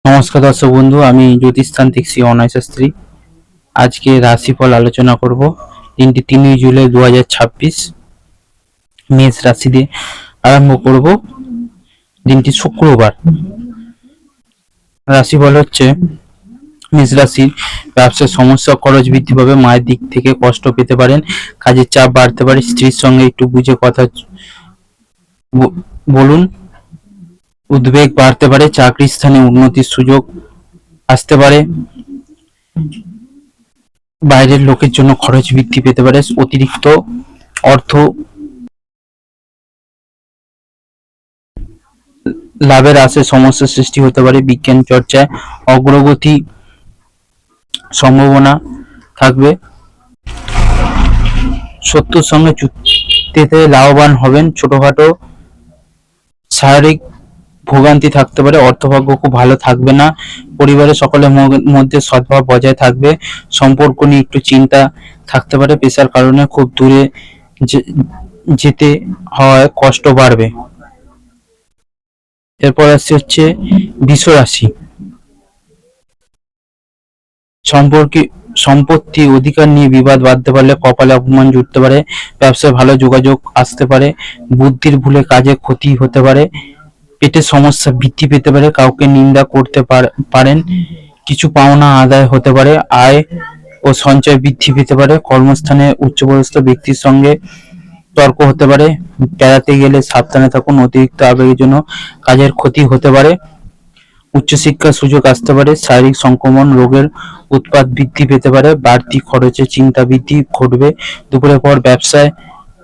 নমস্কার দর্শক বন্ধু, আমি জ্যোতিষতান্ত্রিক শ্রী অনয় শাস্ত্রী। আজকে রাশিফল আলোচনা করব। দিনটি 3 জুলাই 2026, মেষ রাশি দিয়ে আরম্ভ করব। দিনটি শুক্রবার। রাশিফল হচ্ছে মেষ রাশির ব্যবসার সমস্যা, খরচ বৃদ্ধি পাবে, মায়ের দিক থেকে কষ্ট পেতে পারেন, কাজের চাপ বাড়তে পারে, স্ত্রীর সঙ্গে একটু বুঝে কথা বলুন, উদ্বেগ বাড়তে পারে, চাকরির স্থানে উন্নতির সুযোগ আসতে পারে, বাইরের লোকের জন্য খরচ বৃদ্ধি পেতে পারে, অতিরিক্ত অর্থ লাভের আশে সমস্যার সৃষ্টি হতে পারে, বিজ্ঞান চর্চায় অগ্রগতি সম্ভাবনা থাকবে, শত্রুর সঙ্গে চুক্তিতে লাভবান হবেন, ছোটখাটো শারীরিক ভোগান্তি থাকতে পারে, অর্থভাগ্য খুব ভালো থাকবে না, পরিবারের সকলের মধ্যে সদ্ভাব বজায় থাকবে, সম্পর্ক নিয়ে একটু চিন্তা থাকতে পারে, পেশার কারণে খুব দূরে যেতে হয়, কষ্ট বাড়বে। এরপর আসছে হচ্ছে বৃষ রাশি। সম্পত্তি অধিকার নিয়ে বিবাদ বাঁধতে পারলে কপালে অপমান জুটতে পারে, ব্যবসায় ভালো যোগাযোগ আসতে পারে, বুদ্ধির ভুলে কাজে ক্ষতি হতে পারে, পেটের সমস্যা বৃদ্ধি পেতে পারে, কাউকে নিন্দা করতে পারেন, কিছু পাওনা আদায় হতে পারে, আয় ও সঞ্চয় বৃদ্ধি পেতে পারে, কর্মস্থানে উচ্চপদস্থ ব্যক্তির সঙ্গে তর্ক হতে পারে, বেড়াতে গেলে সাবধানে থাকুন, অতিরিক্ত আবেগের জন্য কাজের ক্ষতি হতে পারে, উচ্চশিক্ষার সুযোগ আসতে পারে, শারীরিক সংক্রমণ রোগের উৎপাত বৃদ্ধি পেতে পারে, বাড়তি খরচে চিন্তা বৃদ্ধি ঘটবে, দুপুরের পর ব্যবসায়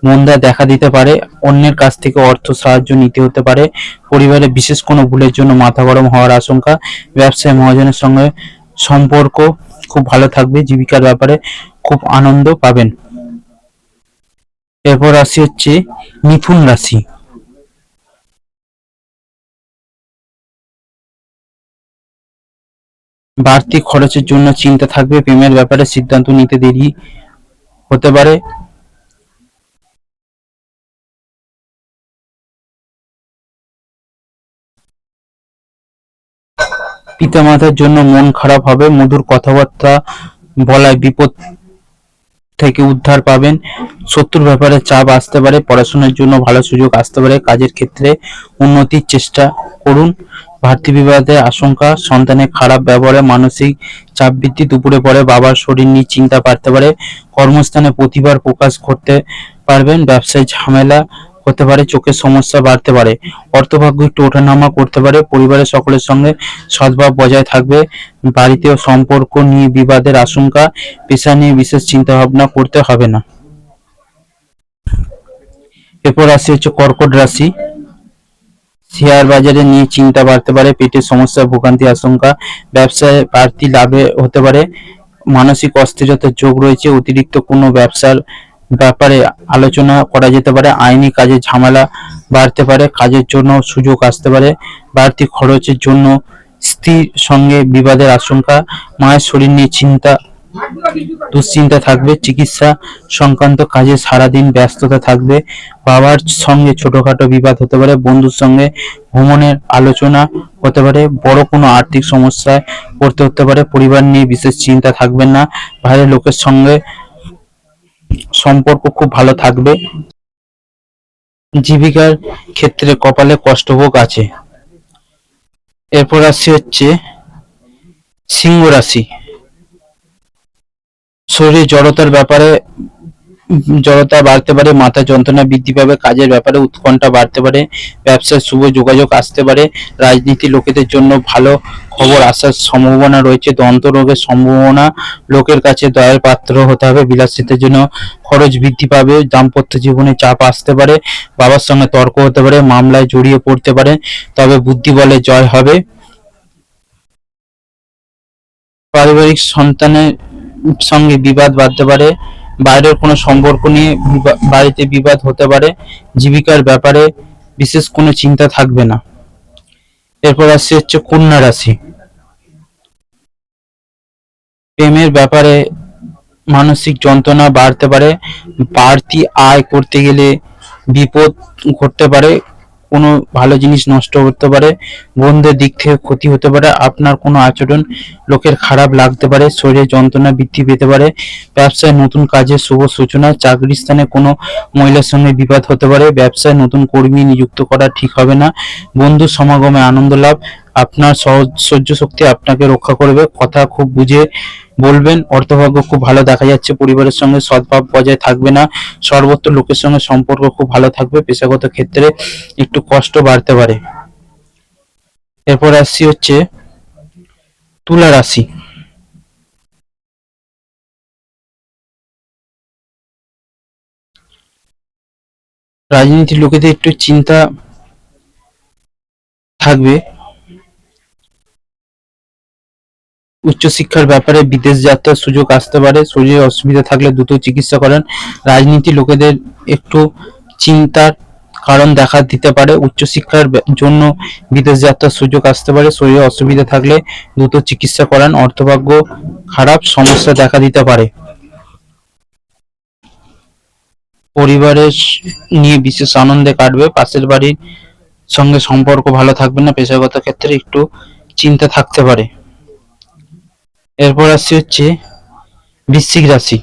মন্দা দেখা দিতে পারে, অন্যের কাছ থেকে অর্থ সাহায্য নিতে হতে পারে, পরিবারে বিশেষ কোনো ভুলের জন্য মাথা গরম হওয়ার আশঙ্কা, ব্যবসায় মহাজনের সঙ্গে সম্পর্ক খুব ভালো থাকবে, জীবিকার ব্যাপারে খুব আনন্দ পাবেন। এরপর রাশি হচ্ছে মিথুন রাশি। বাড়তি খরচের জন্য চিন্তা থাকবে, প্রেমের ব্যাপারে সিদ্ধান্ত নিতে দেরি হতে পারে, পিতামাতার জন্য মন খারাপ হবে, মধুর কথাবার্তা বলায় বিপদ থেকে উদ্ধার পাবেন, শত্রুর ব্যাপারে চাপ আসতে পারে, পড়াশোনার জন্য ভালো সুযোগ আসতে পারে, কাজের ক্ষেত্রে উন্নতির চেষ্টা করুন, ভাতৃ বিবাদের আশঙ্কা, সন্তানের খারাপ ব্যবহারে মানসিক চাপ বৃদ্ধি, দুপুরে পরে বাবার শরীর নিয়ে চিন্তা বাড়তে পারে, কর্মস্থানে প্রতিভার প্রকাশ করতে পারবেন, ব্যবসায় ঝামেলা হতে পারে, চোখের সমস্যা বাড়তে পারে, অর্থভাগ্য একটু ওঠানামা করতে পারে, পরিবারের সকলের সঙ্গে সদ্ভাব বজায় থাকবে, বাড়িতেও সম্পর্ক নিয়ে বিবাদের আশঙ্কা, পেশা নিয়ে বিশেষ চিন্তা ভাবনা করতে হবে না। এরপর রাশি হচ্ছে কর্কট রাশি। শেয়ার বাজারে নিয়ে চিন্তা বাড়তে পারে, পেটের সমস্যা ভোগান্তি আশঙ্কা, ব্যবসায় বাড়তি লাভে হতে পারে, মানসিক অস্থিরতার যোগ রয়েছে, অতিরিক্ত কোনো ব্যবসার ব্যাপারে আলোচনা করা যেতে পারে, আইনি কাজে ঝামেলা বাড়তে পারে, কাজের জন্য সুযোগ আসতে পারে, বাড়তি খরচের জন্য স্ত্রীর সঙ্গে বিবাদের আশঙ্কা, মায়ের শরীর নিয়ে দুশ্চিন্তা থাকবে, চিকিৎসা সংক্রান্ত কাজে সারাদিন ব্যস্ততা থাকবে, বাবার সঙ্গে ছোটখাটো বিবাদ হতে পারে, বন্ধুর সঙ্গে ভ্রমণের আলোচনা হতে পারে, বড় কোনো আর্থিক সমস্যায় পড়তে হতে পারে, পরিবার নিয়ে বিশেষ চিন্তা থাকবেন না, বাইরের লোকের সঙ্গে সম্পর্ক খুব ভালো থাকবে, জীবিকার ক্ষেত্রে কপালে কষ্টভোগ আছে। এরপর রাশি হচ্ছে সিংহ রাশি। শরীরে জড়তা বাড়তে পারে, মাথা যন্ত্রণা বৃদ্ধি পাবে, কাজের ব্যাপারে উৎকণ্ঠা বাড়তে পারে, ব্যবসায় শুভ যোগাযোগ আসতে পারে, রাজনীতি লোকেদের জন্য ভালো খবর আসার সম্ভাবনা রয়েছে, দন্ত রোগের সম্ভাবনা, লোকের কাছে দয়ার পাত্র হতে হবে, বিলাসিতার জন্য খরচ বৃদ্ধি পাবে, দাম্পত্য জীবনে চাপ আসতে পারে, বাবার সঙ্গে তর্ক হতে পারে, মামলায় জড়িয়ে পড়তে পারে, তবে বুদ্ধি বলে জয় হবে, পারিবারিক সন্তানের সঙ্গে বিবাদ বাড়তে পারে, বাইরের কোনো সম্পর্ক নিয়ে বাড়িতে বিবাদ হতে পারে, জীবিকার ব্যাপারে বিশেষ কোনো চিন্তা থাকবে না। এরপর আসছে হচ্ছে কন্যা রাশি। প্রেমের ব্যাপারে মানসিক যন্ত্রণা বাড়তে পারে, বাড়তি আয় করতে গেলে বিপদ ঘটতে পারে, কোনো ভালো জিনিস নষ্ট হতে পারে, বন্ধুদের দিক থেকে ক্ষতি হতে পারে, আপনার কোনো আচরণ লোকের খারাপ লাগতে পারে, শরীরে যন্ত্রণা বৃদ্ধি পেতে পারে, ব্যবসায় নতুন কাজের শুভ সূচনা, চাকরির স্থানে কোনো মহিলার সঙ্গে বিবাদ হতে পারে, ব্যবসায় নতুন কর্মী নিযুক্ত করা ঠিক হবে না, বন্ধু সমাগমে আনন্দ লাভ, আপনার সহ্য শক্তি আপনাকে রক্ষা করবে, কথা খুব বুঝে বলবেন, অর্থভাগ্য খুব ভালো দেখা যাচ্ছে, পরিবারের সঙ্গে সদ্ভাব বজায় থাকবে না, সর্বত্র লোকের সঙ্গে সম্পর্ক খুব ভালো থাকবে, পেশাগত ক্ষেত্রে একটু কষ্ট বাড়তে পারে। এরপর আসছি হচ্ছে তুলা রাশি। রাজনীতির লোকেদের একটু চিন্তা থাকবে, উচ্চশিক্ষার ব্যাপারে বিদেশ যাত্রার সুযোগ আসতে পারে, শরীরে অসুবিধা থাকলে দ্রুত চিকিৎসা করেন, রাজনীতির লোকেদের একটু চিন্তার কারণ দেখা দিতে পারে, উচ্চশিক্ষার জন্য বিদেশ যাত্রার সুযোগ আসতে পারে, শরীরে অসুবিধা থাকলে দ্রুত চিকিৎসা করান, অর্থভাগ্য খারাপ সমস্যা দেখা দিতে পারে, পরিবারের নিয়ে বিশেষ আনন্দে কাটবে, পাশের বাড়ির সঙ্গে সম্পর্ক ভালো থাকবে না, পেশাগত ক্ষেত্রে একটু চিন্তা থাকতে পারে। এরপর আসছে হচ্ছে বৃশ্চিক রাশি।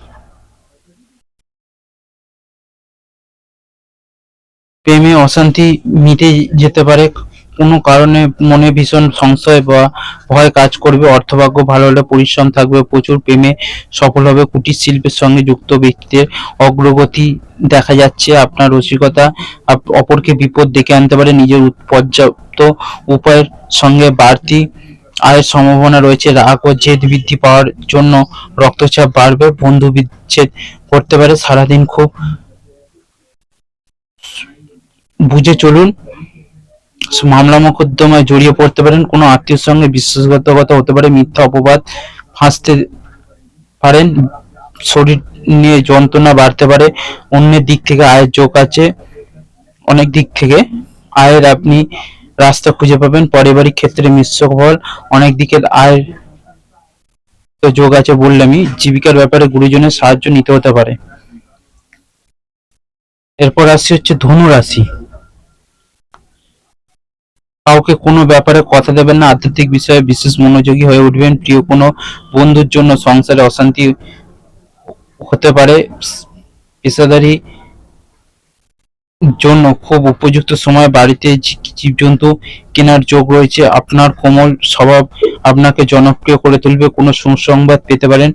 প্রেমে অশান্তি মিটে যেতে পারে, কোনো কারণে মনে ভীষণ সংশয় বা ভয় কাজ করবে, অর্থভাগ্য ভালো হলে পরিশ্রম থাকবে প্রচুর, প্রেমে সফল হবে, কুটির শিল্পের সঙ্গে যুক্ত ব্যক্তিদের অগ্রগতি দেখা যাচ্ছে, আপনার রসিকতা অপরকে বিপদ ডেকে আনতে পারে, নিজের পর্যাপ্ত উপায়ের সঙ্গে বাড়তি আয়ের সম্ভাবনা রয়েছে, রাগ ও জেদ বৃদ্ধি পাওয়ার জন্য রক্তচাপ বাড়বে, বন্ধু বিচ্ছেদ করতে পারে, সারাদিন খুব বুঝে চলুন, মামলা মোকদ্দমায় জড়িয়ে পড়তে পারেন, কোনো আত্মীয়ের সঙ্গে বিশ্বাসঘাতকতা হতে পারে, মিথ্যা অপবাদ ফাঁসতে পারেন, শরীর নিয়ে যন্ত্রণা বাড়তে পারে, অন্যের দিক থেকে আয়ের যোগ আছে, অনেক দিক থেকে আয়ের আপনি রাস্তা খুঁজে পাবেন, পারিবারিক ক্ষেত্রে মিশ্র ফল, অনেক দিকের আয়ের তো যোগ আছে বললামই, জীবিকার ব্যাপারে গুরুজনের সাহায্য নিতে হতে পারে। এরপর আসছে হচ্ছে ধনু রাশি। কাউকে কোনো ব্যাপারে কথা দেবেন না, আধ্যাত্মিক বিষয়ে বিশেষ মনোযোগী হয়ে উঠবেন, প্রিয় কোনো বন্ধুর জন্য সংসারে অশান্তি হতে পারে, পেশাদারি জন্য খুব উপযুক্ত সময়, বাড়িতে জীবজন্তু কেনার যোগ রয়েছে, আপনার কোমল স্বভাব আপনাকে জনপ্রিয় করে তুলবে, কোনো সুসংবাদ পেতে পারেন,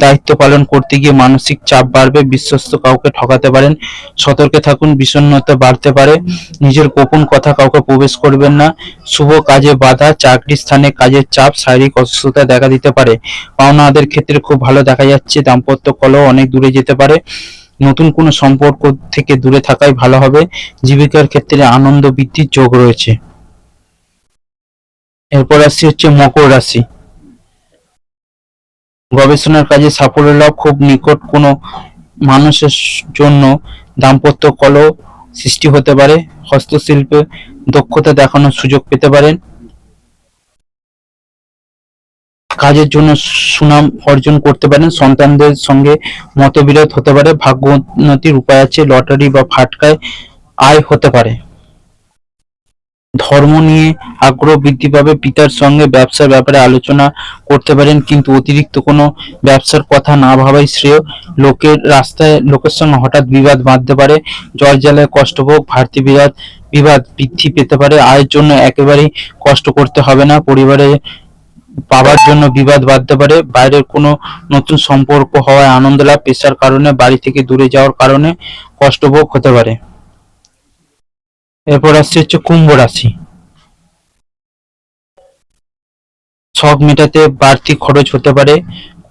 দায়িত্ব পালন করতে গিয়ে মানসিক চাপ বাড়বে, বিশ্বস্ত কাউকে ঠকাতে পারেন, সতর্কে থাকুন, বিষণ্ণতা বাড়তে পারে, নিজের গোপন কথা কাউকে প্রবেশ করবেন না, শুভ কাজে বাধা, চাকরি স্থানে কাজের চাপ, শারীরিক অসুস্থতা দেখা দিতে পারে, পাওনাদের ক্ষেত্রে খুব ভালো দেখা যাচ্ছে, দাম্পত্য কলহ অনেক দূরে যেতে পারে, নতুন কোনো সম্পর্ক থেকে দূরে থাকাই ভালো হবে, জীবিকার ক্ষেত্রে আনন্দ বৃদ্ধির যোগ রয়েছে। এরপর আসছে হচ্ছে মকর রাশি। গবেষণার কাজে সাফল্য লাভ, খুব নিকট কোনো মানুষের জন্য দাম্পত্য কলহ সৃষ্টি হতে পারে, হস্তশিল্পে দক্ষতা দেখানোর সুযোগ পেতে পারেন, কাজের জন্য সুনাম অর্জন করতে পারেন, সন্তানদের সঙ্গে মতবিরোধ হতে পারে, ভাগ্য উন্নতির উপায় আছে, লটারি বা ফাটকায় আয় হতে পারে, ধর্ম নিয়ে আগ্রহ বৃদ্ধি পাবে, পিতার সঙ্গে ব্যবসার ব্যাপারে আলোচনা করতে পারেন, কিন্তু অতিরিক্ত কোনো ব্যবসার কথা না ভাবাই শ্রেয়, রাস্তায় লোকের সঙ্গে হঠাৎ বিবাদ বাঁধতে পারে, জল জ্বালায় কষ্টভোগ, ভারতী বিবাদ বৃদ্ধি পেতে পারে, আয়ের জন্য একেবারেই কষ্ট করতে হবে না, পরিবারে বাবার জন্য বিবাদ বাঁধতে পারে, বাইরের কোনো নতুন সম্পর্ক হওয়ায় আনন্দ লাভ, পেশার কারণে বাড়ি থেকে দূরে যাওয়ার কারণে কষ্টভোগ হতে পারে। এরপর আসছে হচ্ছে কুম্ভ রাশি। শখ মেটাতে বাড়তি খরচ হতে পারে,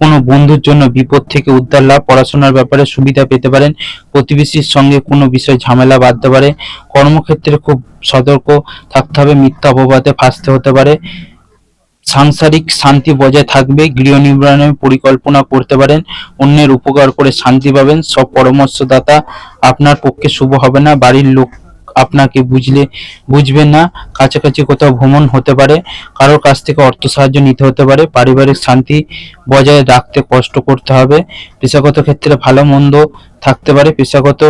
কোনো বন্ধুর জন্য বিপদ থেকে উদ্ধার লাভ, পড়াশোনার ব্যাপারে সুবিধা পেতে পারেন, প্রতিবেশীর সঙ্গে কোনো বিষয় ঝামেলা বাঁধতে পারে, কর্মক্ষেত্রে খুব সতর্ক থাকতে হবে, মিথ্যা অপবাদে ফাঁসতে হতে পারে, সাংসারিক শান্তি বজায় থাকবে, গৃহ নির্মাণের পরিকল্পনা করতে পারেন, অন্যের উপকার করে শান্তি পাবেন, সব পরামর্শদাতা আপনার পক্ষে শুভ হবে না, বাড়ির লোক আপনাকে বুঝবেন না, কাছাকাছি কোথাও ভ্রমণ হতে পারে, কারোর কাছ থেকে অর্থ সাহায্য নিতে হতে পারে, পারিবারিক শান্তি বজায় রাখতে কষ্ট করতে হবে, পেশাগত ক্ষেত্রে ভালো মন্দ থাকতে পারে, পেশাগত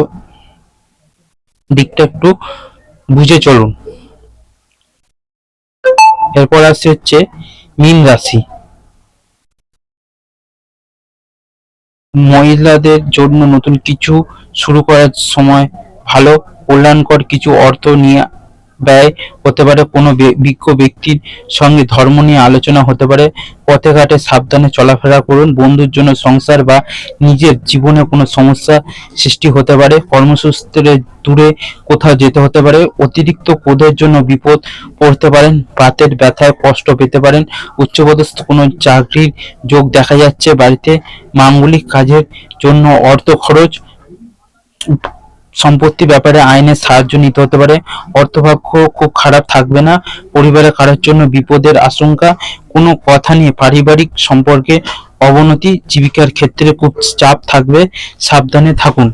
দিকটা একটু বুঝে চলুন। এরপর আসছে হচ্ছে মীন রাশি। মহিলাদের জন্য নতুন কিছু শুরু করার সময় ভালো, কল্যাণকর কিছু অর্থ নিয়ে ব্যয় হতে পারে। কোনো বিজ্ঞ ব্যক্তির সঙ্গে ধর্ম নিয়ে আলোচনা হতে পারে। পথে ঘাটে সাবধানে চলাফেরা করুন। বন্ধুর জন্য সংসার বা নিজের জীবনে কোনো সমস্যা সৃষ্টি হতে পারে। কর্মসূত্রে দূরে কোথাও যেতে হতে পারে। অতিরিক্ত ক্রোধের জন্য বিপদ পড়তে পারেন। বাতের ব্যথায় কষ্ট পেতে পারেন। উচ্চপদস্থ কোনো চাকরির যোগ দেখা যাচ্ছে। বাড়িতে মাঙ্গলিক কাজের জন্য অর্থ খরচ। সম্পত্তি ব্যাপারে আইনের সাহায্য নিতে হতে পারে। অর্থভাগ্য খুব খারাপ থাকবে না। পরিবারে কারোর জন্য বিপদের আশঙ্কা। কোনো কথা নিয়ে পারিবারিক সম্পর্কে অবনতি। জীবিকার ক্ষেত্রে খুব চাপ থাকবে, সাবধানে থাকুন।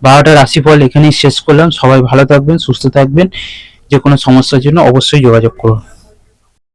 12টা রাশিফল এখানেই শেষ করলাম। সবাই ভালো থাকবেন, সুস্থ থাকবেন। যে কোনো সমস্যার জন্য অবশ্যই যোগাযোগ করুন।